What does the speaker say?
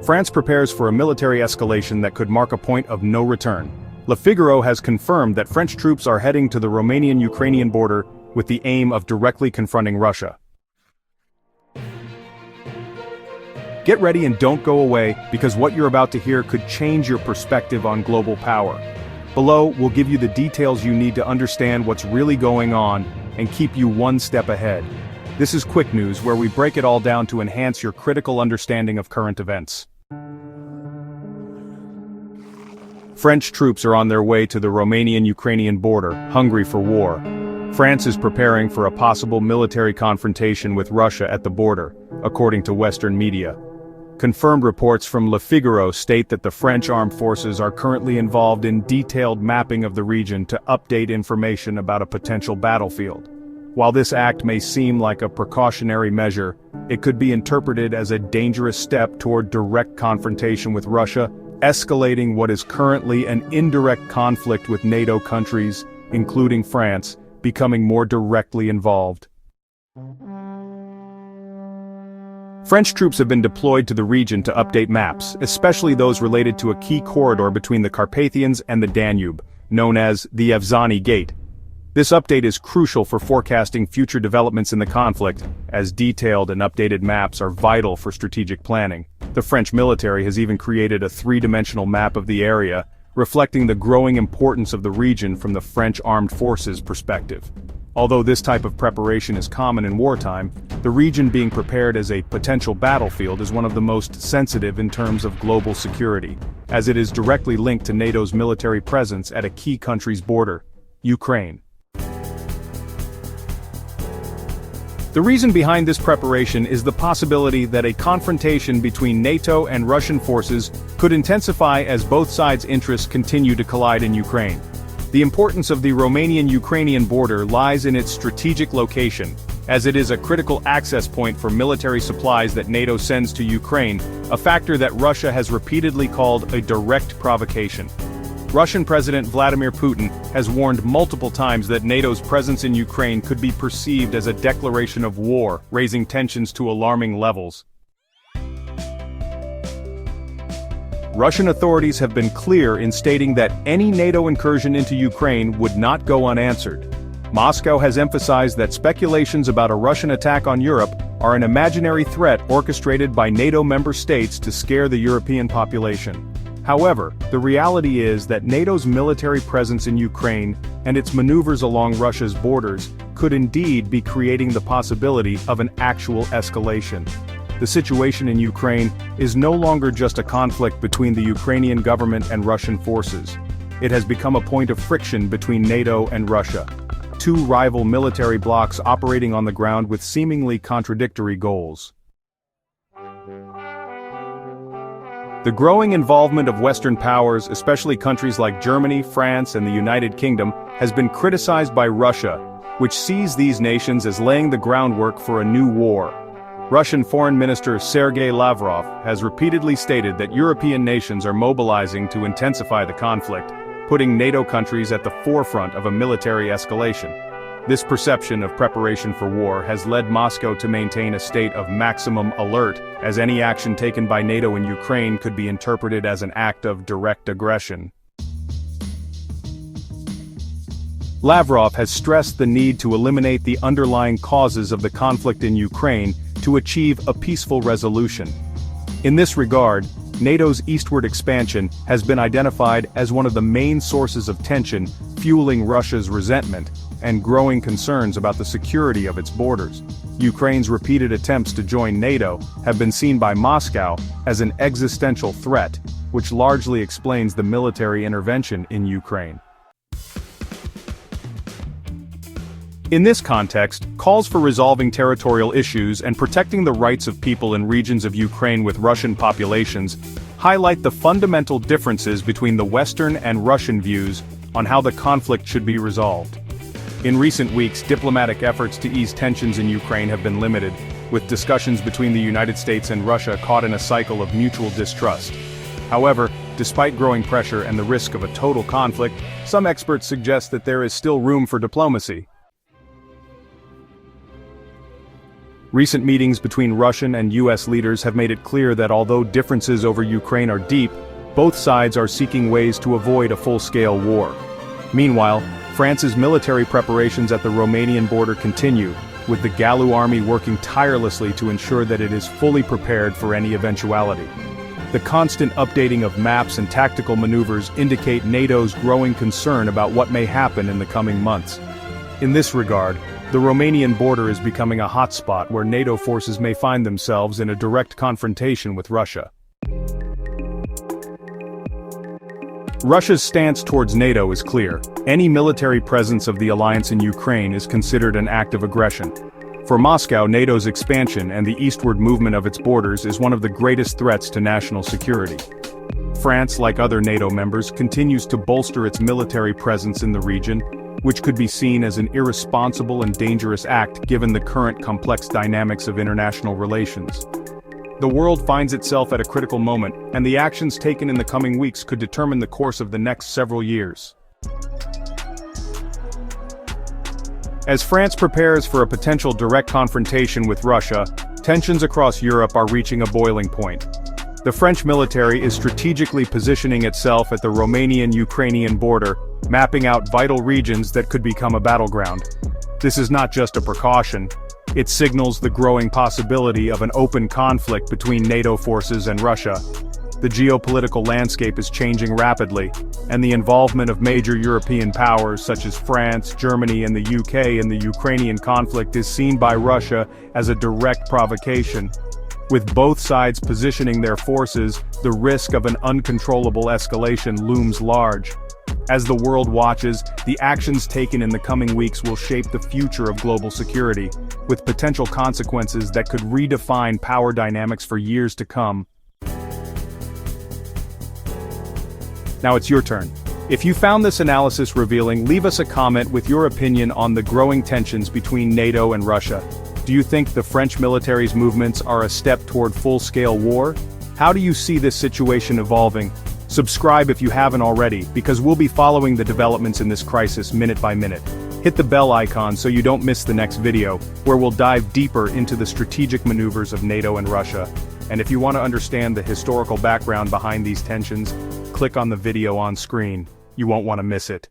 France prepares for a military escalation that could mark a point of no return. Le Figaro has confirmed that French troops are heading to the Romanian-Ukrainian border with the aim of directly confronting Russia. Get ready and don't go away, because what you're about to hear could change your perspective on global power. Below, we'll give you the details you need to understand what's really going on and keep you one step ahead. This is Quick News, where we break it all down to enhance your critical understanding of current events. French troops are on their way to the Romanian-Ukrainian border, hungry for war. France is preparing for a possible military confrontation with Russia at the border, according to Western media. Confirmed reports from Le Figaro state that the French armed forces are currently involved in detailed mapping of the region to update information about a potential battlefield. While this act may seem like a precautionary measure, it could be interpreted as a dangerous step toward direct confrontation with Russia, escalating what is currently an indirect conflict with NATO countries, including France, becoming more directly involved. French troops have been deployed to the region to update maps, especially those related to a key corridor between the Carpathians and the Danube, known as the Evzani Gate. This update is crucial for forecasting future developments in the conflict, as detailed and updated maps are vital for strategic planning. The French military has even created a three-dimensional map of the area, reflecting the growing importance of the region from the French armed forces' perspective. Although this type of preparation is common in wartime, the region being prepared as a potential battlefield is one of the most sensitive in terms of global security, as it is directly linked to NATO's military presence at a key country's border, Ukraine. The reason behind this preparation is the possibility that a confrontation between NATO and Russian forces could intensify as both sides' interests continue to collide in Ukraine. The importance of the Romanian-Ukrainian border lies in its strategic location, as it is a critical access point for military supplies that NATO sends to Ukraine, a factor that Russia has repeatedly called a direct provocation. Russian President Vladimir Putin has warned multiple times that NATO's presence in Ukraine could be perceived as a declaration of war, raising tensions to alarming levels. Russian authorities have been clear in stating that any NATO incursion into Ukraine would not go unanswered. Moscow has emphasized that speculations about a Russian attack on Europe are an imaginary threat orchestrated by NATO member states to scare the European population. However, the reality is that NATO's military presence in Ukraine and its maneuvers along Russia's borders could indeed be creating the possibility of an actual escalation. The situation in Ukraine is no longer just a conflict between the Ukrainian government and Russian forces. It has become a point of friction between NATO and Russia, two rival military blocs operating on the ground with seemingly contradictory goals. The growing involvement of Western powers, especially countries like Germany, France, and the United Kingdom, has been criticized by Russia, which sees these nations as laying the groundwork for a new war. Russian Foreign Minister Sergei Lavrov has repeatedly stated that European nations are mobilizing to intensify the conflict, putting NATO countries at the forefront of a military escalation. This perception of preparation for war has led Moscow to maintain a state of maximum alert, as any action taken by NATO in Ukraine could be interpreted as an act of direct aggression. Lavrov has stressed the need to eliminate the underlying causes of the conflict in Ukraine to achieve a peaceful resolution. In this regard, NATO's eastward expansion has been identified as one of the main sources of tension, fueling Russia's resentment and growing concerns about the security of its borders. Ukraine's repeated attempts to join NATO have been seen by Moscow as an existential threat, which largely explains the military intervention in Ukraine. In this context, calls for resolving territorial issues and protecting the rights of people in regions of Ukraine with Russian populations highlight the fundamental differences between the Western and Russian views on how the conflict should be resolved. In recent weeks, diplomatic efforts to ease tensions in Ukraine have been limited, with discussions between the United States and Russia caught in a cycle of mutual distrust. However, despite growing pressure and the risk of a total conflict, some experts suggest that there is still room for diplomacy. Recent meetings between Russian and US leaders have made it clear that although differences over Ukraine are deep, both sides are seeking ways to avoid a full-scale war. Meanwhile, France's military preparations at the Romanian border continue, with the Gallo army working tirelessly to ensure that it is fully prepared for any eventuality. The constant updating of maps and tactical maneuvers indicate NATO's growing concern about what may happen in the coming months. In this regard, the Romanian border is becoming a hotspot where NATO forces may find themselves in a direct confrontation with Russia. Russia's stance towards NATO is clear. Any military presence of the alliance in Ukraine is considered an act of aggression. For Moscow, NATO's expansion and the eastward movement of its borders is one of the greatest threats to national security. France, like other NATO members, continues to bolster its military presence in the region, which could be seen as an irresponsible and dangerous act given the current complex dynamics of international relations. The world finds itself at a critical moment, and the actions taken in the coming weeks could determine the course of the next several years. As France prepares for a potential direct confrontation with Russia, tensions across Europe are reaching a boiling point. The French military is strategically positioning itself at the Romanian-Ukrainian border, mapping out vital regions that could become a battleground. This is not just a precaution. It signals the growing possibility of an open conflict between NATO forces and Russia. The geopolitical landscape is changing rapidly, and the involvement of major European powers such as France, Germany, and the UK in the Ukrainian conflict is seen by Russia as a direct provocation. With both sides positioning their forces, the risk of an uncontrollable escalation looms large. As the world watches, the actions taken in the coming weeks will shape the future of global security, with potential consequences that could redefine power dynamics for years to come. Now it's your turn. If you found this analysis revealing, leave us a comment with your opinion on the growing tensions between NATO and Russia. Do you think the French military's movements are a step toward full-scale war? How do you see this situation evolving? Subscribe if you haven't already, because we'll be following the developments in this crisis minute by minute. Hit the bell icon so you don't miss the next video, where we'll dive deeper into the strategic maneuvers of NATO and Russia. And if you want to understand the historical background behind these tensions, click on the video on screen. You won't want to miss it.